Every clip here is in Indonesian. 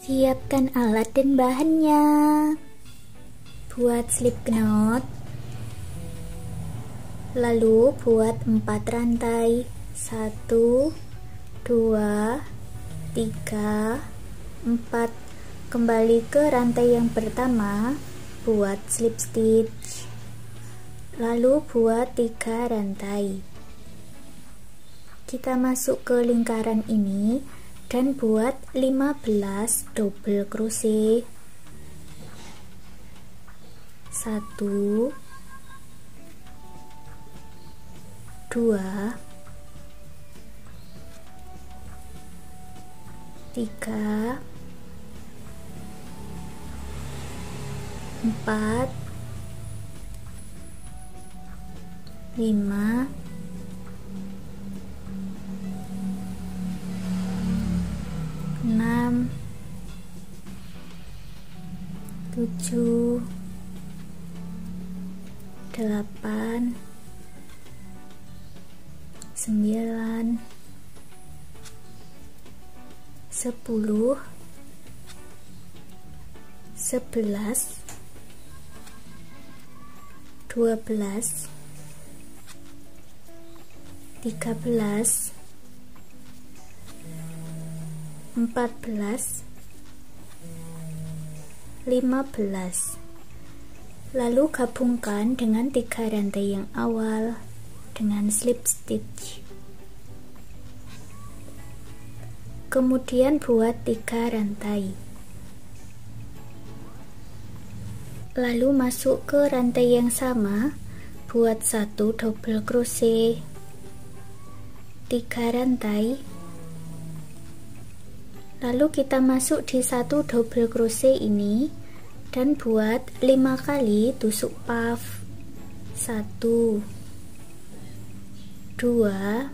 Siapkan alat dan bahannya. Buat slip knot, lalu buat 4 rantai. 1, 2, 3, 4. Kembali ke rantai yang pertama, buat slip stitch, lalu buat 3 rantai. Kita masuk ke lingkaran ini dan buat 15 double crochet. 1, 2, 3, 4, 5, 6, 7, 8, 9, 10, 11, 12, 13, 14, 15. Lalu gabungkan dengan 3 rantai yang awal dengan slip stitch. Kemudian buat 3 rantai. Lalu masuk ke rantai yang sama, buat 1 double crochet, 3 rantai. Lalu kita masuk di 1 double crochet ini dan buat 5 kali tusuk puff. 1, 2,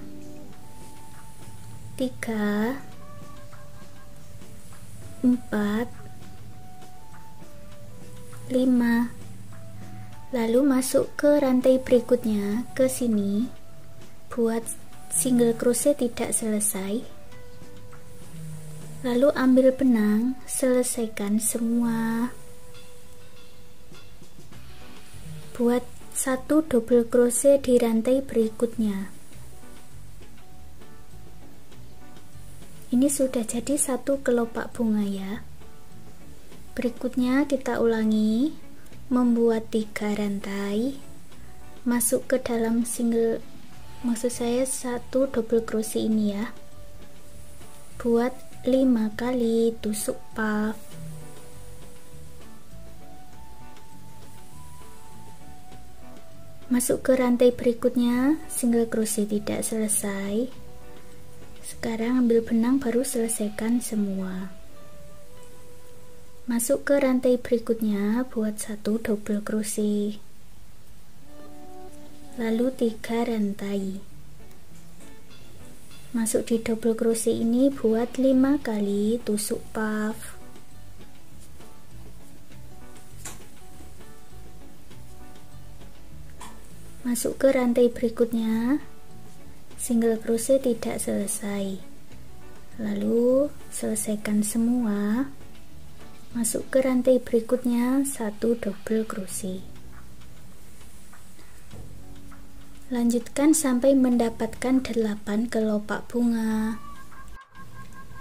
3, 4, 5. Lalu masuk ke rantai berikutnya, ke sini, buat single crochet tidak selesai. Lalu ambil benang, selesaikan semua. Buat 1 double crochet di rantai berikutnya. Ini sudah jadi 1 kelopak bunga ya. Berikutnya kita ulangi, membuat 3 rantai, masuk ke dalam single, maksud saya 1 double crochet ini ya. Buat 5 kali tusuk puff. Masuk ke rantai berikutnya, single crochet tidak selesai. Sekarang ambil benang, baru selesaikan semua. Masuk ke rantai berikutnya, buat 1 double crochet, lalu 3 rantai. Masuk di double crochet ini, buat 5 kali tusuk puff. Masuk ke rantai berikutnya, single crochet tidak selesai, lalu selesaikan semua. Masuk ke rantai berikutnya, 1 double crochet. Lanjutkan sampai mendapatkan 8 kelopak bunga.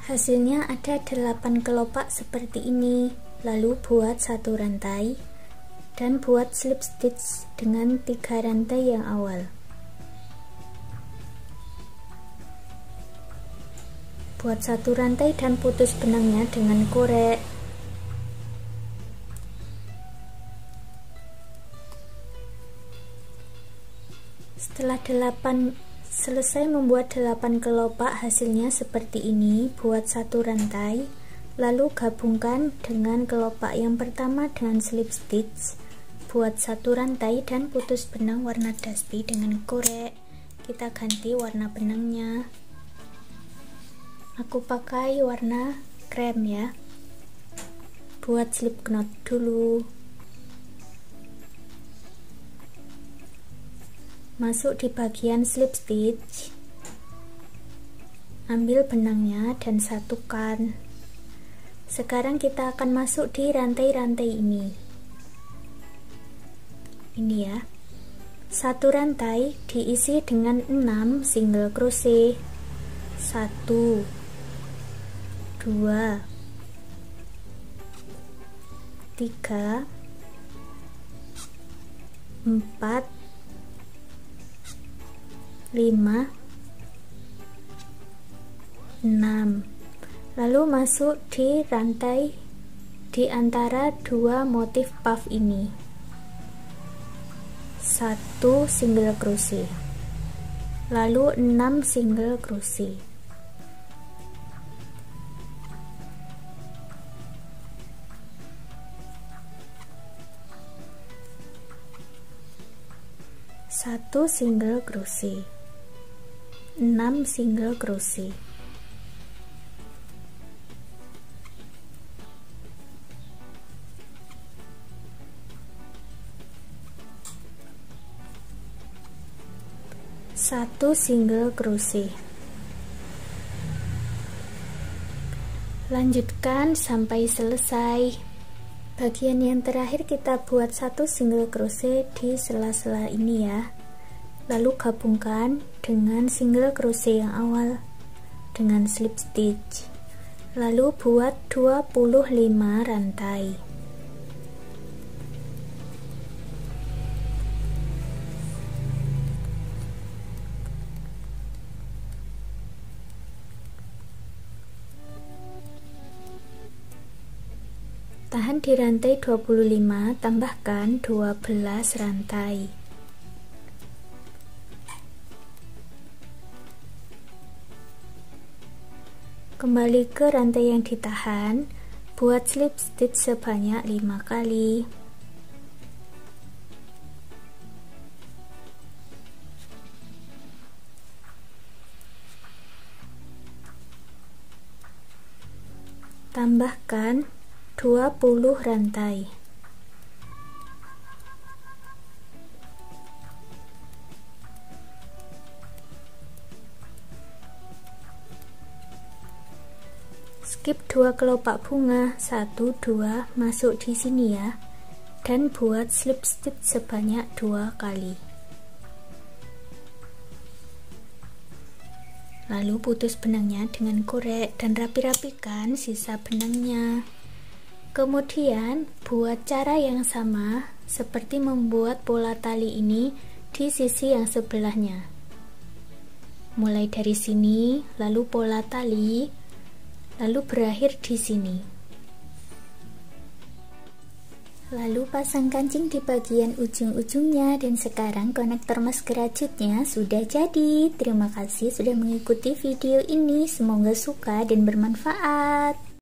Hasilnya ada 8 kelopak seperti ini. Lalu buat 1 rantai dan buat slip stitch dengan 3 rantai yang awal. Buat 1 rantai dan putus benangnya dengan korek. Setelah selesai membuat 8 kelopak, hasilnya seperti ini. Buat 1 rantai, lalu gabungkan dengan kelopak yang pertama dengan slip stitch. Buat 1 rantai dan putus benang warna dusty dengan korek. Kita ganti warna benangnya. Aku pakai warna krem ya. Buat slip knot dulu. Masuk di bagian slip stitch, ambil benangnya dan satukan. Sekarang kita akan masuk di rantai-rantai ini. Ini ya. Satu rantai diisi dengan 6 single crochet. 1 2 3 4 5 6. Lalu masuk di rantai di antara dua motif puff ini. 1 single crochet, lalu 6 single crochet. Satu single crochet, 6 single crochet. Satu single crochet. Lanjutkan sampai selesai. Bagian yang terakhir kita buat 1 single crochet di sela-sela ini ya. Lalu gabungkan dengan single crochet yang awal dengan slip stitch. Lalu buat 25 rantai. Tahan di rantai 25, tambahkan 12 rantai. Kembali ke rantai yang ditahan, buat slip stitch sebanyak 5 kali. Tambahkan 20 rantai. Skip 2 kelopak bunga, 1 2 masuk di sini ya, dan buat slip stitch sebanyak 2 kali. Lalu putus benangnya dengan korek dan rapi-rapikan sisa benangnya. Kemudian buat cara yang sama seperti membuat pola tali ini di sisi yang sebelahnya. Mulai dari sini, lalu pola tali, lalu berakhir di sini. Lalu pasang kancing di bagian ujung-ujungnya, dan sekarang konektor masker rajutnya sudah jadi. Terima kasih sudah mengikuti video ini, semoga suka dan bermanfaat.